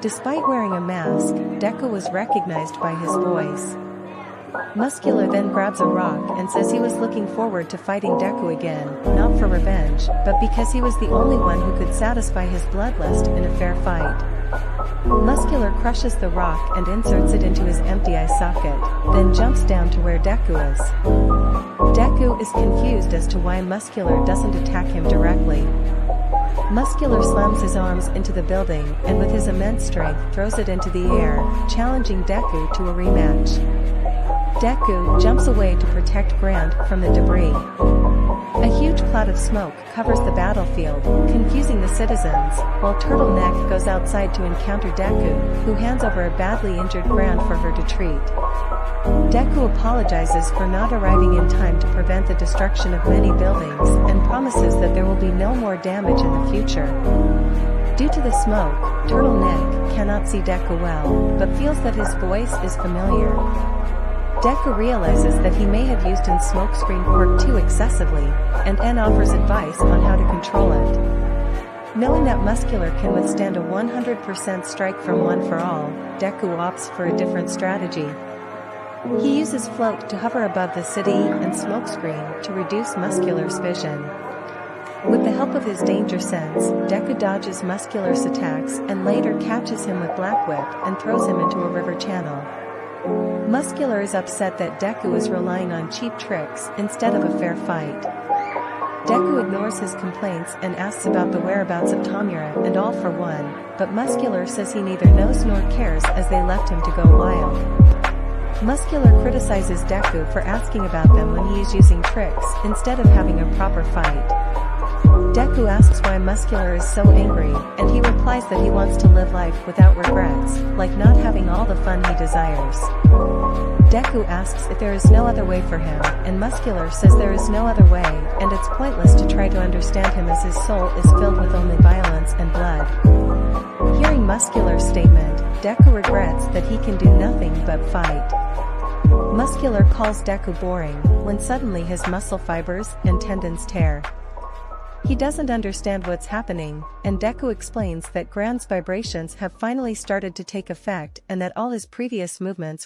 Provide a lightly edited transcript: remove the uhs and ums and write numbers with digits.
Despite wearing a mask, Deku was recognized by his voice. Muscular then grabs a rock and says he was looking forward to fighting Deku again, not for revenge, but because he was the only one who could satisfy his bloodlust in a fair fight. Muscular crushes the rock and inserts it into his empty eye socket, then jumps down to where Deku is. Deku is confused as to why Muscular doesn't attack him directly. Muscular slams his arms into the building and with his immense strength throws it into the air, challenging Deku to a rematch. Deku jumps away to protect Grand from the debris. A huge cloud of smoke covers the battlefield, confusing the citizens, while Turtleneck goes outside to encounter Deku, who hands over a badly injured Grand for her to treat. Deku apologizes for not arriving in time to prevent the destruction of many buildings and promises that there will be no more damage in the future. Due to the smoke, Turtleneck cannot see Deku well, but feels that his voice is familiar. Deku realizes that he may have used in Smokescreen Quirk 2 excessively, and N offers advice on how to control it. Knowing that Muscular can withstand a 100% strike from One for All, Deku opts for a different strategy. He uses Float to hover above the city and Smokescreen to reduce Muscular's vision. With the help of his danger sense, Deku dodges Muscular's attacks and later catches him with Black Whip and throws him into a river channel. Muscular is upset that Deku is relying on cheap tricks instead of a fair fight. Deku ignores his complaints and asks about the whereabouts of Tomura and All for One, but Muscular says he neither knows nor cares as they left him to go wild. Muscular criticizes Deku for asking about them when he is using tricks instead of having a proper fight. Deku asks why Muscular is so angry, and he replies that he wants to live life without regrets, like not having all the fun he desires. Deku asks if there is no other way for him, and Muscular says there is no other way, and it's pointless to try to understand him as his soul is filled with only violence and blood. Hearing Muscular's statement, Deku regrets that he can do nothing but fight. Muscular calls Deku boring, when suddenly his muscle fibers and tendons tear. He doesn't understand what's happening, and Deku explains that Grand's vibrations have finally started to take effect and that all his previous movements